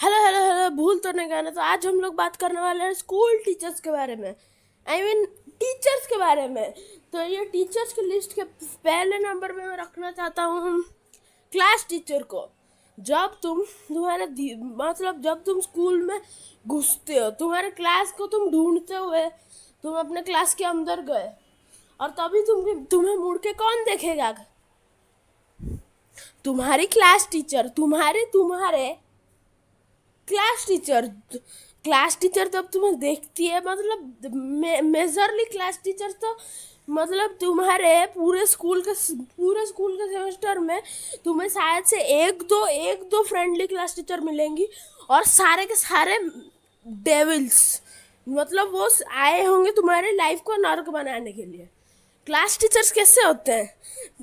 Hello hello hello, भूल तो नहीं गया ना। तो आज हम लोग बात करने वाले हैं स्कूल टीचर्स के बारे में। टीचर्स के बारे में। तो ये टीचर्स की लिस्ट के पहले नंबर पे मैं रखना चाहता हूँ क्लास टीचर को। जब तुम मतलब जब तुम स्कूल में घुसते हो, तुम्हारे क्लास को तुम ढूंढते हुए तुम अपने क्लास के अंदर गए, और तभी तुम्हें मुड़ के कौन देखेगा? तुम्हारी क्लास टीचर। तुम्हारे तुम्हारे क्लास टीचर तब तुम्हें देखती है, मतलब मेजरली क्लास टीचर तो मतलब तुम्हारे पूरे स्कूल के सेमेस्टर में तुम्हें शायद से एक दो फ्रेंडली क्लास टीचर मिलेंगी, और सारे के सारे डेविल्स। मतलब वो आए होंगे तुम्हारे लाइफ को नर्क बनाने के लिए। क्लास टीचर्स कैसे होते हैं?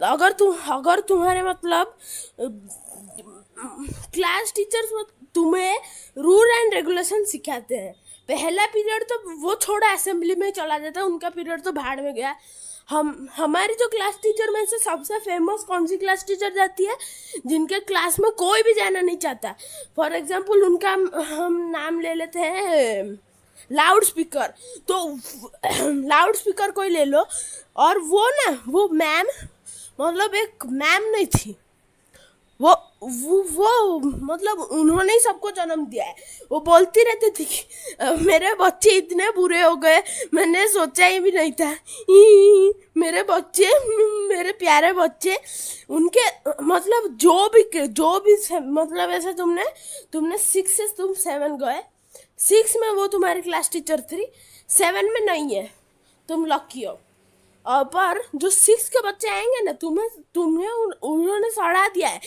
अगर तुम्हारे मतलब क्लास टीचर्स तुम्हें रूल एंड रेगुलेशन सिखाते हैं। पहला पीरियड तो वो थोड़ा असेंबली में चला जाता है, उनका पीरियड तो भाड़ में गया। हमारी जो क्लास टीचर में से सबसे फेमस कौन सी क्लास टीचर जाती है? जिनके क्लास में कोई भी जाना नहीं चाहता। फॉर एग्जाम्पल उनका हम नाम ले लेते हैं लाउड स्पीकर। तो लाउड स्पीकर कोई ले लो, और वो मैम, मतलब एक मैम नहीं थी, वो मतलब उन्होंने ही सबको जन्म दिया है। वो बोलती रहती थी कि मेरे बच्चे इतने बुरे हो गए, मैंने सोचा ही भी नहीं था। मेरे बच्चे, मेरे प्यारे बच्चे, उनके मतलब जो भी मतलब ऐसे तुमने 6 से तुम 7 गए। 6 में वो तुम्हारी क्लास टीचर थी, 7 में नहीं है, तुम लकी हो। पर जो 6 के बच्चे आएंगे ना, तुम्हें उन्होंने सड़ा दिया है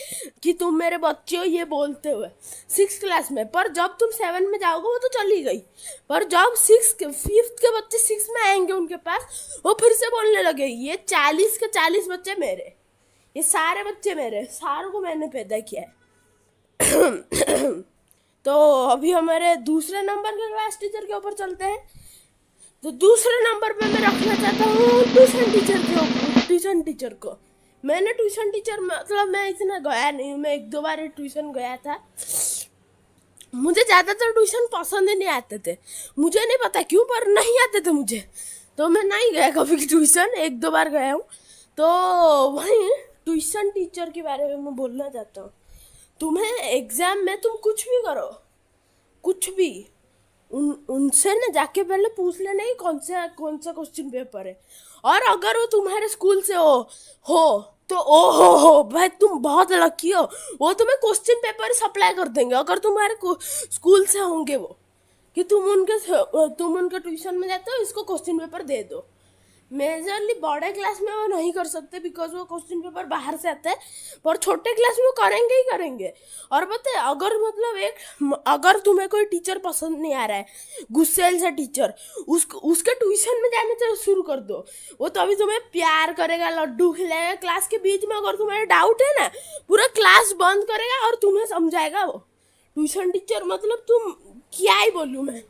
कि तुम मेरे बच्चे हो, ये बोलते हुए 6 क्लास में। पर जब तुम 7 में जाओगे वो तो चली गई। पर जब 5th के बच्चे 6 में आएंगे उनके पास, वो फिर से बोलने लगे ये 40 के 40 बच्चे मेरे, ये सारे बच्चे मेरे, सारों को मैंने पैदा किया है। तो अभी हमारे दूसरे नंबर के क्लास टीचर के ऊपर चलते हैं। तो दूसरे नंबर पे मैं रखना चाहता हूँ ट्यूशन टीचर को। मैंने ट्यूशन टीचर मतलब मैं इतना गया नहीं, मैं 1-2 बार ट्यूशन गया था। मुझे ज़्यादातर ट्यूशन पसंद ही नहीं आते थे, मुझे नहीं पता क्यों, पर नहीं आते थे मुझे, तो मैं नहीं गया कभी ट्यूशन। 1-2 बार गया हूँ। तो वहीं ट्यूशन टीचर के बारे में मैं बोलना चाहता हूँ। तुम्हें एग्ज़ाम में तुम कुछ भी करो, कुछ भी, उनसे ना जाके पहले पूछ लेना ही कौन सा क्वेश्चन पेपर है। और अगर वो तुम्हारे स्कूल से हो तो हो भाई, तुम बहुत लकी हो। वो तुम्हें क्वेश्चन पेपर सप्लाई कर देंगे अगर तुम्हारे स्कूल से होंगे वो, कि तुम उनके ट्यूशन में जाते हो, इसको क्वेश्चन पेपर दे दो। मेजरली बड़े क्लास में वो नहीं कर सकते, बिकॉज वो क्वेश्चन पेपर बाहर से आता है। पर छोटे क्लास में वो करेंगे ही करेंगे। और पता है, अगर तुम्हें कोई टीचर पसंद नहीं आ रहा है, गुस्सेल सा टीचर, उसके ट्यूशन में जाने से शुरू कर दो। वो तभी तुम्हें प्यार करेगा, लड्डू खिलाएगा। क्लास के बीच में अगर तुम्हारे डाउट है ना, पूरा क्लास बंद करेगा और तुम्हें समझाएगा वो ट्यूशन टीचर। मतलब तुम क्या ही बोलूँ मैं।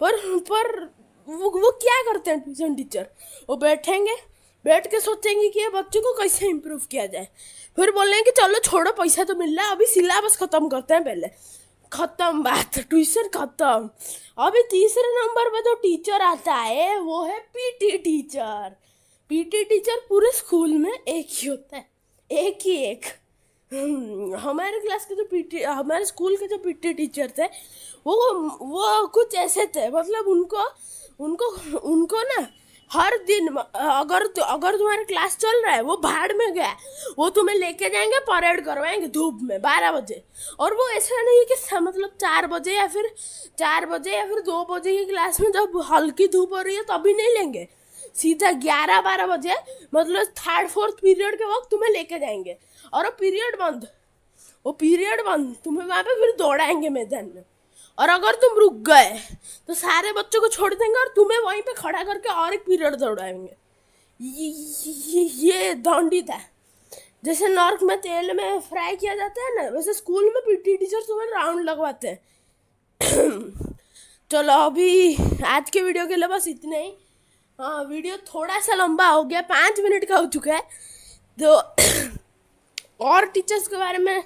पर वो क्या करते हैं ट्यूशन टीचर? वो बैठ के सोचेंगे कि ये बच्चों को कैसे इम्प्रूव किया जाए। फिर बोलेंगे कि चलो छोड़ो, पैसा तो मिल रहा है, अभी सिलेबस खत्म करते हैं पहले। खत्म बात, ट्यूशन खत्म। अभी तीसरे नंबर पे जो टीचर आता है वो है पीटी टीचर। पीटी टीचर पूरे स्कूल में एक ही होता है, एक ही एक। हमारे स्कूल के जो पीटी टीचर थे, वो कुछ ऐसे थे, मतलब उनको ना हर दिन अगर तुम्हारा क्लास चल रहा है, वो भाड़ में गया, वो तुम्हें लेके जाएंगे, परेड करवाएंगे धूप में 12 बजे। और वो ऐसा नहीं है कि मतलब 4 बजे या फिर 2 बजे की क्लास में जब हल्की धूप हो रही है तभी नहीं लेंगे। सीधा 11-12 बजे, मतलब 3rd-4th पीरियड के वक्त तुम्हें लेके जाएंगे, और वो पीरियड बंद तुम्हें वहाँ पे फिर दौड़ाएंगे मैदान में। और अगर तुम रुक गए तो सारे बच्चों को छोड़ देंगे और तुम्हें वहीं पे खड़ा करके और एक पीरियड दौड़ाएंगे। ये दौंडी था। जैसे नॉर्क में तेल में फ्राई किया जाता है ना, वैसे स्कूल में पीटी टीचर तुम्हें राउंड लगवाते हैं। चलो अभी आज के वीडियो के लिए बस इतना ही। हाँ, वीडियो थोड़ा सा लंबा हो गया, 5 मिनट का हो चुका है। तो और टीचर्स के बारे में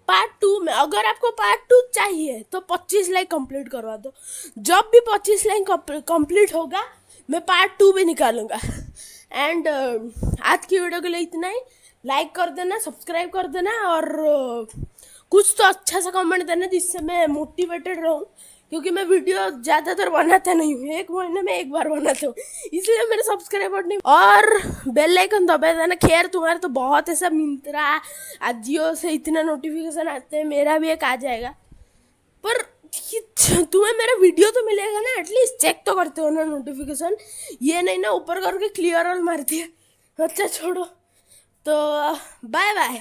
पार्ट 2 में, अगर आपको पार्ट 2 चाहिए तो 25 लाइक कंप्लीट करवा दो। जब भी 25 लाइक कंप्लीट होगा मैं पार्ट 2 भी निकालूंगा। एंड आज की वीडियो के लिए इतना ही। लाइक कर देना, सब्सक्राइब कर देना और कुछ तो अच्छा सा कमेंट देना जिससे मैं मोटिवेटेड रहूँ, क्योंकि मैं वीडियो ज़्यादातर बनाता नहीं हूँ, 1 महीने में 1 बार बनाता हूँ, इसलिए मेरे सब्सक्राइबर नहीं। और बेल आइकन दबा देना। खैर तुम्हारे तो बहुत ऐसा मिंत्रा आजियो से इतना नोटिफिकेशन आते हैं, मेरा भी एक आ जाएगा, पर तुम्हें मेरा वीडियो तो मिलेगा ना, एटलीस्ट चेक तो करते हो ना नोटिफिकेशन। ये नहीं ना ऊपर करके क्लियर ऑल मार दिया। अच्छा छोड़ो, तो बाय बाय।